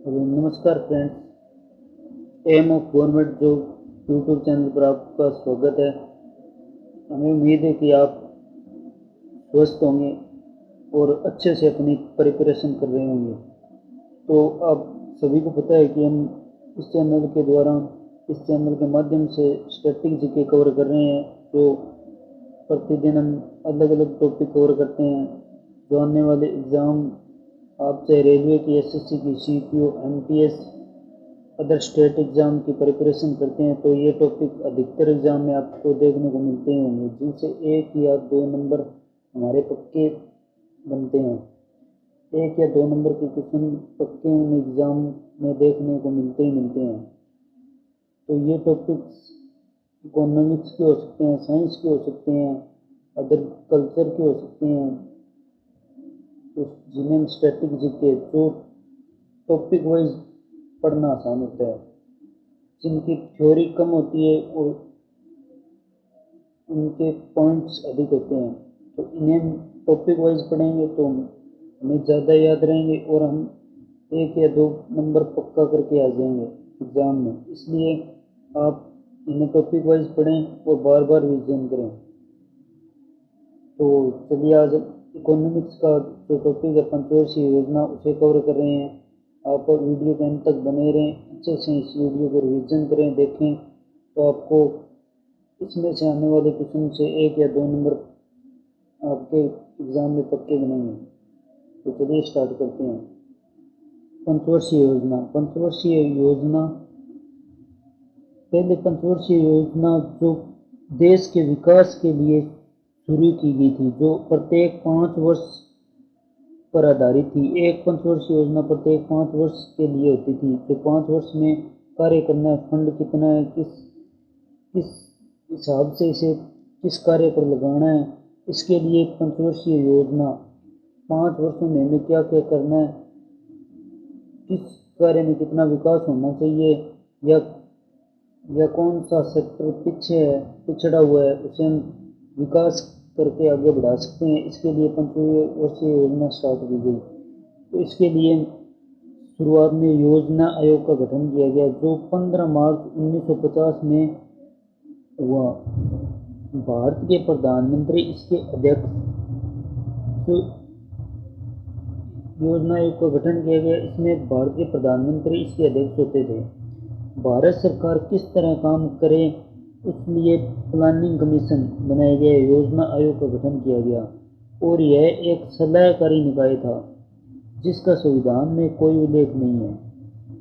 नमस्कार friends, aim of government job YouTube channel पर आपका स्वागत है। हमें उम्मीद है कि आप स्वस्थ होंगे और अच्छे से अपनी प्रिपरेशन कर रहे होंगे। तो आप सभी को पता है कि हम इस चैनल के द्वारा इस चैनल के माध्यम से स्टैटिक जीके कवर कर रहे हैं। तो प्रतिदिन हम अलग अलग टॉपिक कवर करते हैं। जो आने वाले एग्ज़ाम, आप चाहे रेलवे की, एसएससी की, CPO, MTS, other state exam की प्रिपरेशन करते हैं, तो ये टॉपिक अधिकतर एग्ज़ाम में आपको देखने को मिलते होंगे, जिनसे 1 या 2 नंबर हमारे पक्के बनते हैं। 1 या 2 नंबर के क्वेश्चन पक्के उन एग्ज़ाम में देखने को मिलते हैं। तो ये टॉपिक्स इकोनॉमिक्स के हो सकते हैं, साइंस के हो सकते हैं, अदर कल्चर के हो सकते हैं, तो जिन्हें हम स्टैटिक जीके जो टॉपिक वाइज पढ़ना आसान होता है, जिनकी थ्योरी कम होती है और उनके पॉइंट्स अधिक होते हैं, तो इन्हें टॉपिक वाइज पढ़ेंगे तो हमें ज़्यादा याद रहेंगे और हम 1 या 2 नंबर पक्का करके आ जाएंगे एग्ज़ाम में। इसलिए आप इन्हें टॉपिक वाइज पढ़ें और बार बार रिवीजन करें। तो चलिए, आज इकोनॉमिक्स का जो टॉपिक है पंचवर्षीय योजना, उसे कवर कर रहे हैं। आप वीडियो के अंत तक बने रहें, अच्छे से इस वीडियो को रिवीजन करें, देखें, तो आपको इसमें से आने वाले क्वेश्चन से 1 या 2 नंबर आपके एग्ज़ाम में पक्के बनेंगे। तो चलिए स्टार्ट करते हैं। पंचवर्षीय योजना। पहले पंचवर्षीय योजना जो देश के विकास के लिए शुरू की गई थी, जो प्रत्येक 5 वर्ष पर आधारित थी। एक पंचवर्षीय योजना प्रत्येक 5 वर्ष के लिए होती थी, जो 5 वर्ष में कार्य करना है, फंड कितना है, किस हिसाब से इसे किस कार्य पर लगाना है, इसके लिए पंचवर्षीय योजना 5 वर्षों में हमें क्या क्या करना है, किस कार्य में कितना विकास होना चाहिए, या कौन सा सेक्टर पीछे है, पिछड़ा हुआ है, उसे हम विकास करके आगे बढ़ा सकते हैं। इसके लिए पंचवर्षीय योजना स्टार्ट की गई। तो इसके लिए शुरुआत में योजना आयोग का गठन किया गया, जो 15 मार्च 1950 में हुआ। भारत के प्रधानमंत्री इसके अध्यक्ष। तो योजना आयोग का गठन किया गया, इसमें भारत के प्रधानमंत्री इसके अध्यक्ष होते थे। भारत सरकार किस तरह काम करे, उसलिए प्लानिंग कमीशन बनाया गया, योजना आयोग का गठन किया गया, और यह एक सलाहकारी निकाय था जिसका संविधान में कोई उल्लेख नहीं है।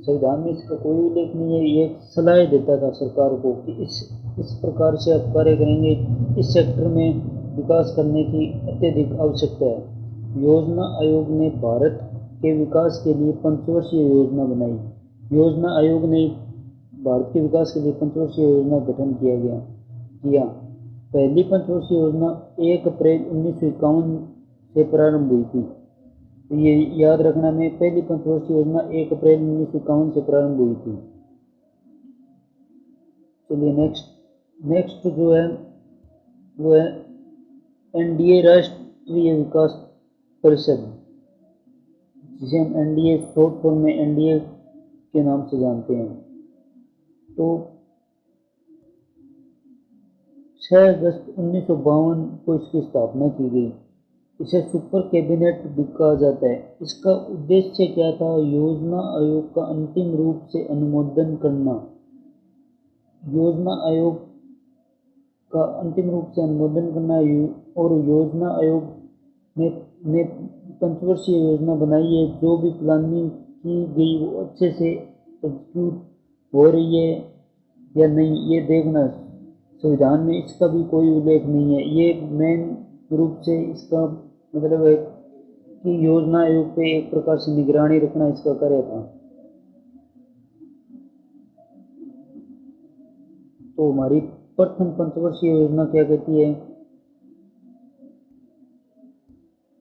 संविधान में इसका कोई उल्लेख नहीं है। ये एक सलाह देता था सरकार को कि इस प्रकार से आप कार्य करेंगे, इस सेक्टर में विकास करने की अत्यधिक आवश्यकता है। योजना आयोग ने भारत के विकास के लिए पंचवर्षीय योजना बनाई। योजना आयोग ने भारत के विकास के लिए पंचवर्षीय योजना गठन किया। पहली पंचवर्षीय योजना 1 अप्रैल 1951 से प्रारंभ हुई थी। तो ये याद रखना में, पहली पंचवर्षीय योजना 1 अप्रैल 1951 से प्रारंभ हुई थी। चलिए नेक्स्ट जो है वो है एनडीए, राष्ट्रीय विकास परिषद, जिसे हम एनडीए शॉर्ट फॉर्म में एनडीए के नाम से जानते हैं। तो 6 अगस्त 1952 को इसकी स्थापना की गई। इसे सुपर कैबिनेट भी कहा जाता है। इसका उद्देश्य क्या था? योजना आयोग का अंतिम रूप से अनुमोदन करना। योजना आयोग का अंतिम रूप से अनुमोदन करना, और योजना आयोग ने पंचवर्षीय योजना बनाई है। जो भी प्लानिंग की गई वो अच्छे से एग्जीक्यूट हो रही है या नहीं, ये देखना। संविधान में इसका भी कोई उल्लेख नहीं है। ये मेन रूप से इसका मतलब है कि योजना आयोग पे एक प्रकार से निगरानी रखना इसका कार्य था। तो हमारी प्रथम पंचवर्षीय योजना क्या कहती है?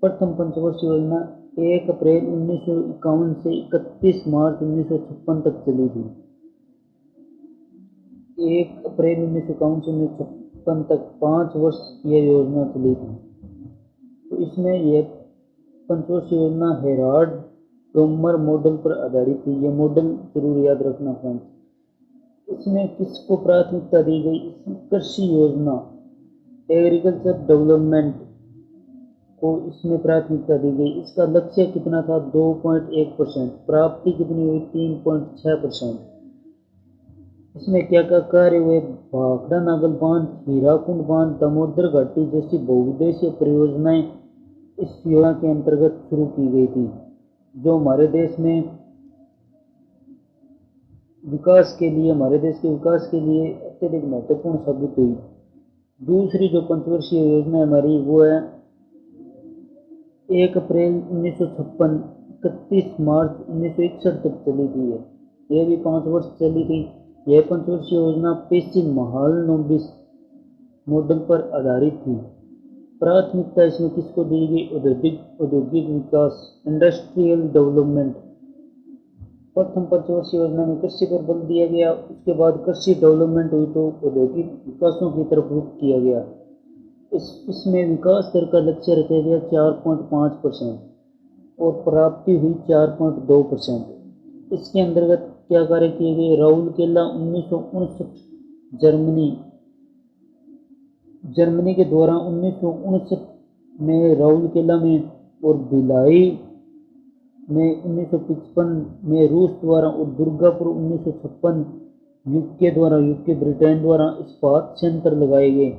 प्रथम पंचवर्षीय योजना 1 अप्रैल 1951 से 31 मार्च 1956 तक चली थी। 1 अप्रैल 1951 से 1956 तक 5 वर्ष यह योजना चली थी। तो इसमें यह पंचवर्षीय योजना हेराल्ड टोमर मॉडल पर आधारित थी। यह मॉडल जरूर याद रखना फ्रेंड्स। इसमें किसको प्राथमिकता दी गई? इसमें कृषि योजना, एग्रीकल्चर डेवलपमेंट को इसमें प्राथमिकता दी गई। इसका लक्ष्य कितना था? 2.1%। प्राप्ति कितनी हुई? 3.6%। इसमें क्या क्या कार्य हुए? भाखड़ा नागल बांध, हीराकुंड बांध, दामोदर घाटी जैसी बहुउद्देशीय परियोजनाएं इस योजना के अंतर्गत शुरू की गई थी, जो हमारे देश में विकास के लिए, हमारे देश के विकास के लिए अत्यधिक महत्वपूर्ण साबित हुई। दूसरी जो पंचवर्षीय योजना हमारी वो है 1 अप्रैल 1956 31 मार्च 1961 तक चली थी। यह भी 5 वर्ष चली थी। यह पंचवर्षीय योजना पेशी महालनोबिस मॉडल पर आधारित थी। प्राथमिकता इसमें किसको दी गई? औद्योगिक विकास, इंडस्ट्रियल डेवलपमेंट। प्रथम पंचवर्षीय योजना में कृषि पर बल दिया गया, उसके बाद कृषि डेवलपमेंट हुई तो औद्योगिक विकासों की तरफ रुख किया गया। इसमें विकास दर का लक्ष्य रखा गया 4.5% और प्राप्ति हुई 4.2%। इसके अंतर्गत क्या कार्य किए गए? राउरकेला 1959 जर्मनी के द्वारा 1959 में राउरकेला में और भिलाई में 1955 में रूस द्वारा और दुर्गापुर 1956 यूके ब्रिटेन द्वारा इस्पात संयंत्र लगाए गए।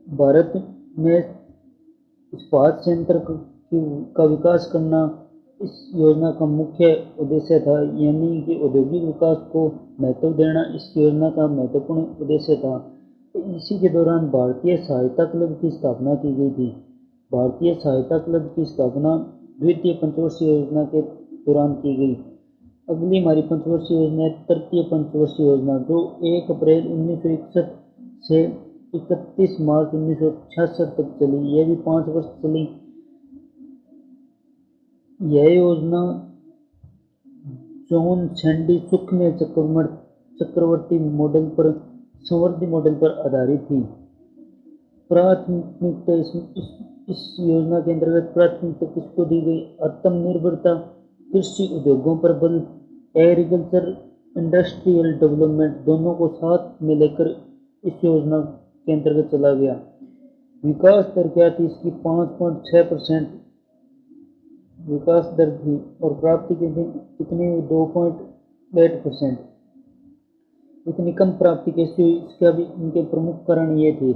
भारत में इस्पात संयंत्र का विकास करना इस योजना का मुख्य उद्देश्य था, यानी कि औद्योगिक विकास को महत्व देना इस योजना का महत्वपूर्ण उद्देश्य था। इसी के दौरान भारतीय सहायता क्लब की स्थापना की गई थी। भारतीय सहायता क्लब की स्थापना द्वितीय पंचवर्षीय योजना के दौरान की गई। अगली हमारी पंचवर्षीय योजना है तृतीय पंचवर्षीय योजना, जो 1 अप्रैल 1961 से 31 मार्च 1966 तक चली। यह भी 5 वर्ष चली। यह योजना जॉन सैंडी सुखमेल चक्रवर्ती मॉडल पर, संवर्धी मॉडल पर आधारित थी। प्राथमिकता इस योजना के अंतर्गत प्राथमिकता किसको दी गई? आत्मनिर्भरता, कृषि उद्योगों पर बल, एग्रीकल्चर इंडस्ट्रियल डेवलपमेंट, दोनों को साथ में लेकर इस योजना के अंतर्गत चला गया। विकास दर क्या थी इसकी? 5.6% विकास दर थी और प्राप्ति कितनी हुई? 2.8%। इतनी कम प्राप्ति कैसे हुई? इसका भी इनके प्रमुख कारण ये थे।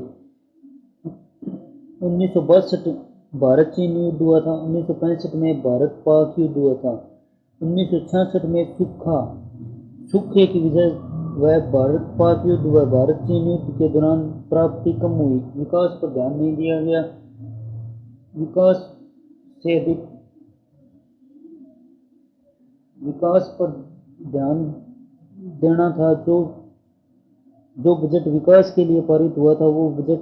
1962 भारत चीन युद्ध हुआ था। 1965 में भारत पाक युद्ध हुआ था। 1966 में सूखे की वजह वह भारत पाक युद्ध हुआ। भारत चीन युद्ध के दौरान प्राप्ति कम हुई। विकास पर ध्यान नहीं दिया गया। विकास पर ध्यान देना था। जो बजट विकास के लिए पारित हुआ था वो बजट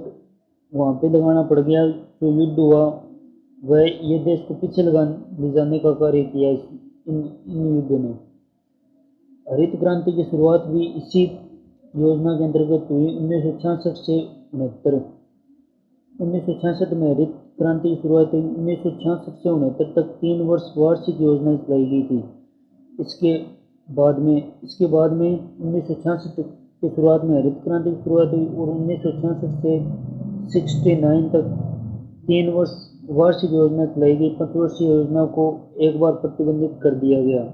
वहाँ पे लगाना पड़ गया। जो युद्ध हुआ वह ये देश को पीछे ले जाने का कार्य किया इन युद्ध ने। हरित क्रांति की शुरुआत भी इसी योजना के अंतर्गत हुई। 1966 से 69। 1966 में हरित क्रांति की शुरुआत हुई। 1966 से 69 तक 3 वर्ष वार्षिक योजना चलाई गई थी। इसके बाद में 1966 की शुरुआत में हरित क्रांति की शुरुआत हुई और 1966 से 69 तक 3 वर्ष वार्षिक योजना चलाई गई। पंचवर्षीय योजना को एक बार प्रतिबंधित कर दिया गया,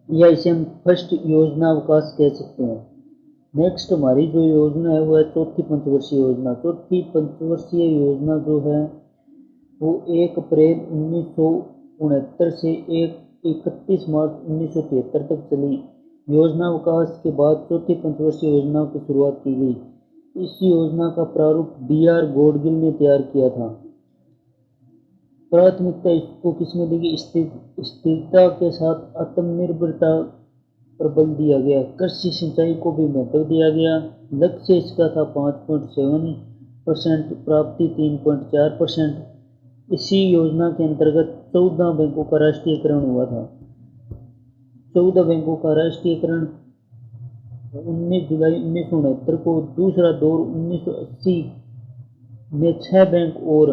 या इसे हम फर्स्ट योजना अवकाश कह सकते हैं। नेक्स्ट हमारी जो योजना है वो है चौथी पंचवर्षीय योजना। चौथी पंचवर्षीय योजना जो है वो 1 अप्रैल 1969 से 31 मार्च 1973 तक चली। योजना अवकाश के बाद चौथी पंचवर्षीय योजना की शुरुआत की गई। इस योजना का प्रारूप B.R. गॉडगिल ने तैयार किया था। प्राथमिकता इसको किसमें दी गई? स्थिरता के साथ आत्मनिर्भरता पर बल दिया गया। कृषि सिंचाई को भी महत्व दिया गया। लक्ष्य इसका था 5.7%, प्राप्ति 3.4%। इसी योजना के अंतर्गत 14 बैंकों का राष्ट्रीयकरण हुआ था। 14 बैंकों का राष्ट्रीयकरण 19 जुलाई 1969 को, दूसरा दौर 1980 में 6 बैंक और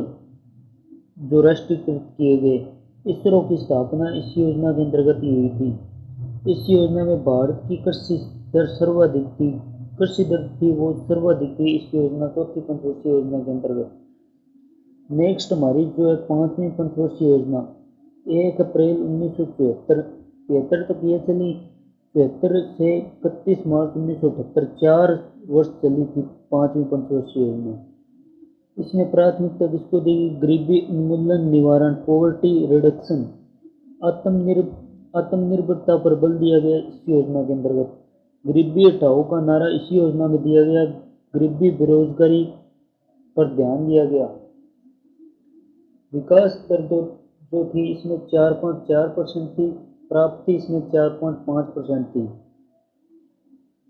जो राष्ट्रीयकृत किए गए। इसरो की स्थापना इस योजना के अंतर्गत ही हुई थी। इस योजना में भारत की कृषि दर सर्वाधिक थी, कृषि दर थी वो सर्वाधिक थी इस योजना, चौथी पंचवर्षीय योजना के अंतर्गत। नेक्स्ट हमारी जो है 5वीं पंचवर्षीय योजना 1 अप्रैल 1974 तक ये चली। 74 से 31 मार्च 1978 4 वर्ष चली थी 5वीं पंचवर्षीय योजना। इसमें प्राथमिकता किसको दी गई? गरीबी उन्मूलन निवारण, पॉवर्टी रिडक्शन, आत्मनिर्भरता पर बल दिया गया इस योजना के अंतर्गत। गरीबी हटाओ का नारा इसी योजना में दिया गया। गरीबी बेरोजगारी पर ध्यान दिया गया। विकास दर जो थी इसमें 4.4% थी, प्राप्ति इसमें 4.5% थी।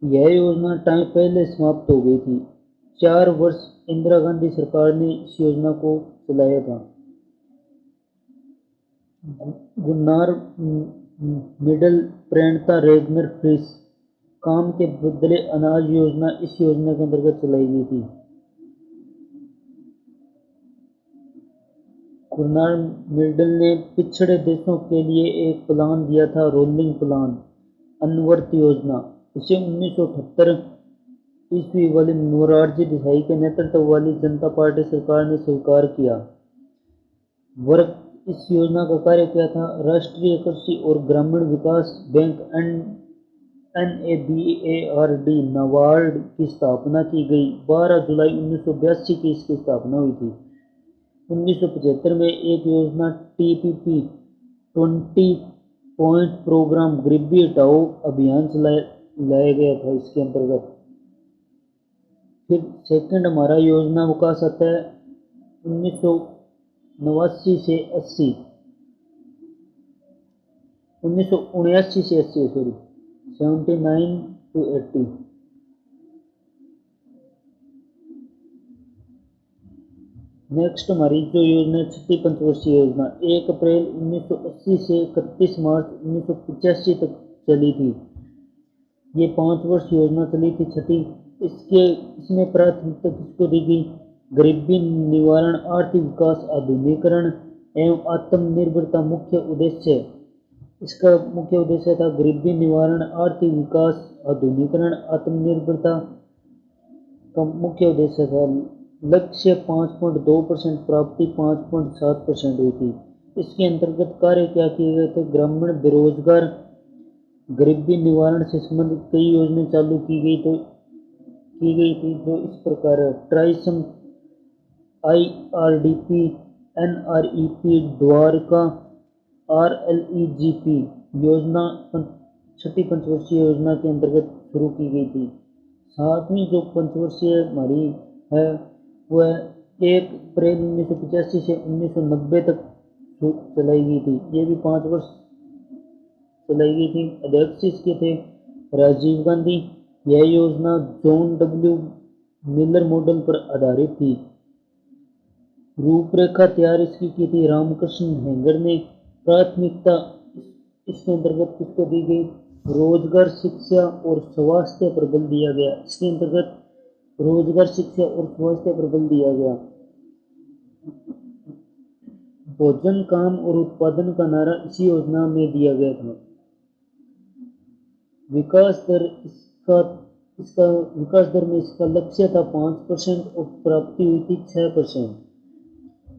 यह योजना टाइम पहले समाप्त हो गई थी। 4 वर्ष इंदिरा गांधी सरकार ने इस योजना को चलाया था। गुन्नार मिडल प्रेरणता रेगनर फ्रीस काम के बदले अनाज योजना इस योजना के अंतर्गत चलाई गई थी। गुन्नार मिडल ने पिछड़े देशों के लिए एक प्लान दिया था, रोलिंग प्लान, अनवर्त योजना। इसे 1978 ईस्वी वाली मोरारजी देसाई के नेतृत्व वाली जनता पार्टी सरकार ने स्वीकार किया। वर्क इस योजना का कार्य क्या था? राष्ट्रीय कृषि और ग्रामीण विकास बैंक NABARD नाबार्ड की स्थापना की गई। 12 जुलाई 1982 की इसकी स्थापना हुई थी। 1975 में एक योजना TPP 20 पॉइंट प्रोग्राम गरीबी हटाओ अभियान लाया गया था इसके अंतर्गत। फिर सेकंड हमारा योजना विकास आता है 1979 से 80, 1979 से 80 सॉरी 79 to 80। नेक्स्ट हमारी जो योजना छठी पंचवर्षीय योजना 1 अप्रैल 1980 से 31 मार्च 1985 तक चली थी। ये 5 वर्ष योजना चली थी छठी। इसमें प्राथमिकता किसको दी गई? गरीबी निवारण, आर्थिक विकास, आधुनिकीकरण एवं आत्मनिर्भरता मुख्य उद्देश्य। इसका मुख्य उद्देश्य था गरीबी निवारण, आर्थिक विकास, आधुनिकीकरण, आत्मनिर्भरता का मुख्य उद्देश्य था। लक्ष्य 5.2%, प्राप्ति 5.7% हुई थी। इसके अंतर्गत कार्य क्या किए गए थे? ग्रामीण बेरोजगार गरीबी निवारण से संबंधित कई योजनाएं चालू की गई थी जो इस प्रकार है। TRYSEM, IRDP, NREP, Dwarka, RLEGP योजना छठी पंचवर्षीय योजना के अंतर्गत शुरू की गई थी। 7वीं जो पंचवर्षीय हमारी है वह 1 अप्रैल 1985 से 1990 तक चलाई गई थी। ये भी 5 वर्ष चलाई गई थी। अध्यक्ष इसके थे राजीव गांधी। यह योजना जॉन W मिलर मॉडल पर आधारित थी। रूपरेखा तैयार इसकी की थी रामकृष्ण हेगड़े ने। प्राथमिकता इसके अंतर्गत किसको दी गई? रोजगार, शिक्षा और स्वास्थ्य पर बल दिया गया। इसके अंतर्गत रोजगार, शिक्षा और स्वास्थ्य पर बल दिया गया। भोजन, काम और उत्पादन का नारा इसी योजना में दिया गया था। विकास दर इसका विकास दर में इसका लक्ष्य था 5% और प्राप्ति हुई थी 6%।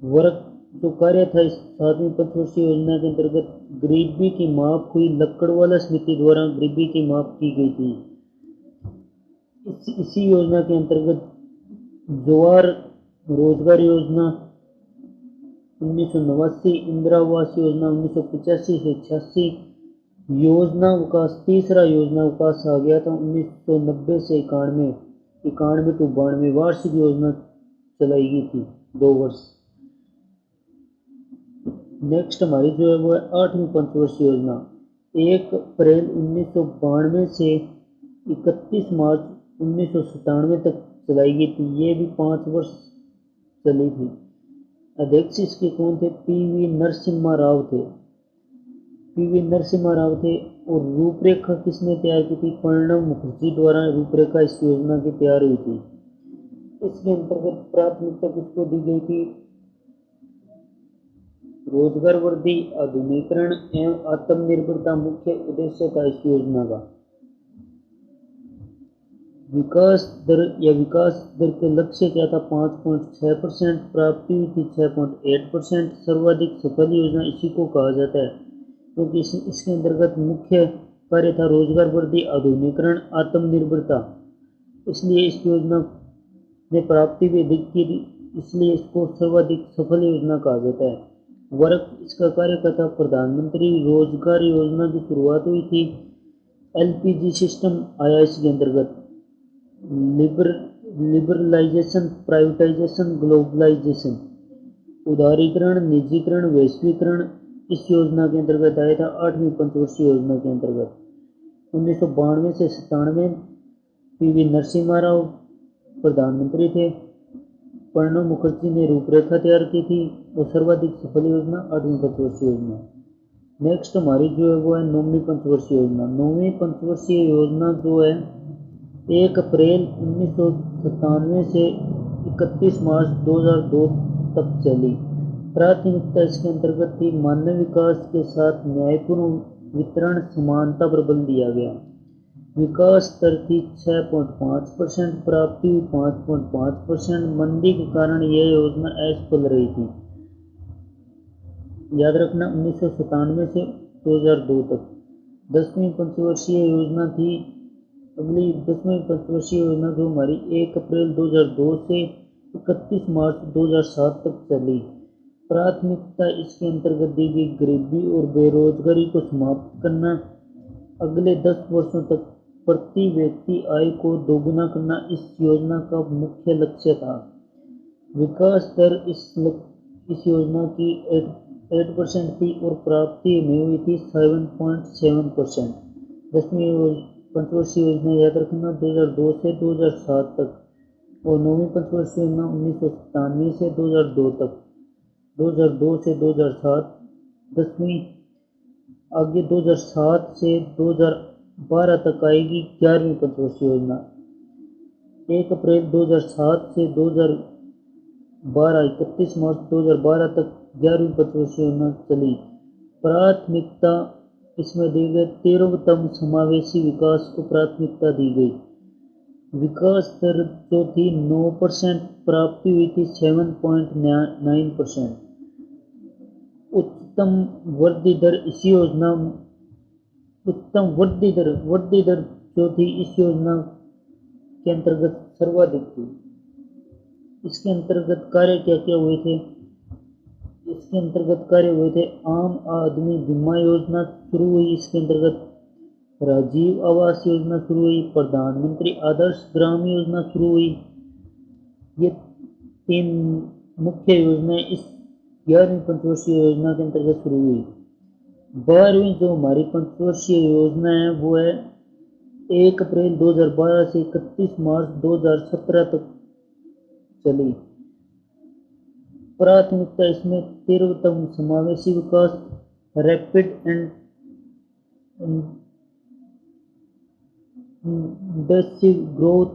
वर्क जो कार्य था इस 7वीं पंचवर्षीय योजना के अंतर्गत गरीबी की माप हुई। लक्कड़वाला समिति द्वारा गरीबी की माप की गई थी। इसी योजना के अंतर्गत जवाहर रोजगार योजना 1989, इंदिरा आवास योजना 1985 से 86, योजना विकास तीसरा योजना विकास आ गया था 1990 से 91 to 92 वार्षिक योजना चलाई गई थी 2 वर्ष। नेक्स्ट हमारी जो है वो है 8वीं पंचवर्षीय योजना 1 अप्रैल 1992 से 31 मार्च 1997 तक चलाई गई थी। ये भी 5 वर्ष चली थी। अध्यक्ष इसके कौन थे? PV नरसिम्हा राव थे। PV नरसिम्हा राव थे। और रूपरेखा किसने तैयार की थी? प्रणब मुखर्जी द्वारा रूपरेखा इस योजना की तैयार हुई थी। इसके अंतर्गत प्राथमिकता किसको दी गई थी? रोजगार वृद्धि, आधुनिकीकरण एवं आत्मनिर्भरता मुख्य उद्देश्य था इस योजना का। विकास दर के लक्ष्य क्या था? 5.6%, प्राप्ति हुई थी 6.8%। सर्वाधिक सफल योजना इसी को कहा जाता है, क्योंकि इसके अंतर्गत मुख्य कार्य था रोजगार वृद्धि, आधुनिकीकरण, आत्मनिर्भरता। इसलिए इस योजना ने प्राप्ति भी अधिक की, इसलिए इसको सर्वाधिक सफल योजना कहा जाता है। वर्क इसका कार्य क्या था? प्रधानमंत्री रोजगार योजना की शुरुआत हुई थी। एलपीजी सिस्टम आया इसके अंतर्गत। लिबरलाइजेशन, प्राइवेटाइजेशन, ग्लोबलाइजेशन, उदारीकरण, निजीकरण, वैश्वीकरण इस योजना के अंतर्गत आया था 8वीं पंचवर्षीय योजना के अंतर्गत। 1992 से 97 पीवी नरसिम्हा राव प्रधानमंत्री थे। प्रणब मुखर्जी ने रूपरेखा तैयार की थी और सर्वाधिक सफल योजना 8वीं पंचवर्षीय योजना। नेक्स्ट हमारी जो है वो है 9वीं पंचवर्षीय योजना। 9वीं पंचवर्षीय योजना जो है 1 अप्रैल 1997 से 31 मार्च 2002 तक चली। प्राथमिकता इसके अंतर्गत थी मानव विकास के साथ न्यायपूर्ण वितरण, समानता पर बल दिया गया। विकास दर थी 6.5%, प्राप्ति हुई 5.5%। मंदी के कारण यह योजना असफल रही थी। याद रखना 1997 से 2002 तक। 10वीं पंचवर्षीय योजना थी अगली 10वीं पंचवर्षीय योजना जो हमारी 1 अप्रैल 2002 से 31 मार्च 2007 तक चली। प्राथमिकता इसके अंतर्गत दी गई गरीबी और बेरोजगारी को समाप्त करना। अगले 10 वर्षों तक प्रति व्यक्ति आय को दोगुना करना इस योजना का मुख्य लक्ष्य था। विकास दर इस योजना की 8% थी और प्राप्ति में हुई थी 7.7%। 10वीं पंचवर्षीय योजना याद रखना 2002 से 2007 तक और 9वीं पंचवर्षीय योजना 1997 से 2002 तक। 2002 से 2007 10वीं, आगे 2007 से 2012 तक आएगी 11वीं पंचवर्षीय योजना। 1 अप्रैल 2007 से 2012 31 मार्च 2012 तक 11वीं पंचवर्षीय योजना चली। प्राथमिकता इसमें दी गई 13वां समावेशी विकास को प्राथमिकता दी गई। विकास दर जो थी 9%, प्राप्ति हुई थी 7.9%। उत्तम वृद्धि दर जो थी इस योजना के अंतर्गत सर्वाधिक थी। इसके अंतर्गत कार्य क्या क्या हुए थे? इसके अंतर्गत कार्य हुए थे आम आदमी बीमा योजना शुरू हुई, इसके अंतर्गत राजीव आवास योजना शुरू हुई, प्रधानमंत्री आदर्श ग्राम योजना शुरू हुई। ये 3 मुख्य योजनाएं इस 11वीं पंचवर्षीय योजना के अंतर्गत शुरू हुई। 12वीं जो हमारी पंचवर्षीय योजना है वो है 1 अप्रैल 2012 से 31 मार्च 2017 तक चली। प्राथमिकता इसमें 13वां समावेशी विकास, रैपिड एंड इंटेंसिव ग्रोथ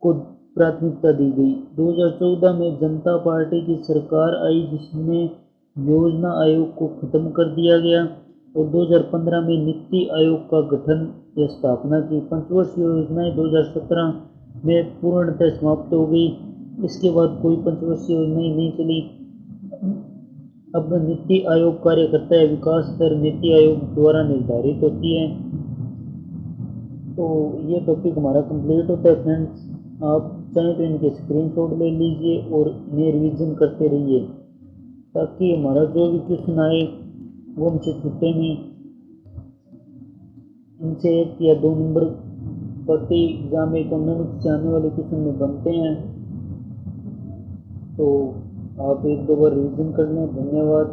को प्राथमिकता दी गई। 2014 में जनता पार्टी की सरकार आई जिसने योजना आयोग को खत्म कर दिया गया और 2015 में नीति आयोग का गठन या स्थापना की। पंचवर्षीय योजनाएं 2017 में पूर्णतः समाप्त हो गई। इसके बाद कोई पंचवर्षीय योजनाएं नहीं चली। अब नीति आयोग कार्य करता है। विकास दर नीति आयोग द्वारा निर्धारित होती है। तो ये टॉपिक हमारा कंप्लीट होता है फ्रेंड्स। आप चाहें तो इनके स्क्रीनशॉट ले लीजिए और इन्हें रिवीजन करते रहिए ताकि हमारा जो भी क्वेश्चन आए वो हमसे छूटे नहीं। इनसे 1 या 2 नंबर प्रति एग्जाम इकोनॉमिक्स से आने वाले क्वेश्चन में बनते हैं, तो आप 1-2 बार रिवीजन कर लें। धन्यवाद।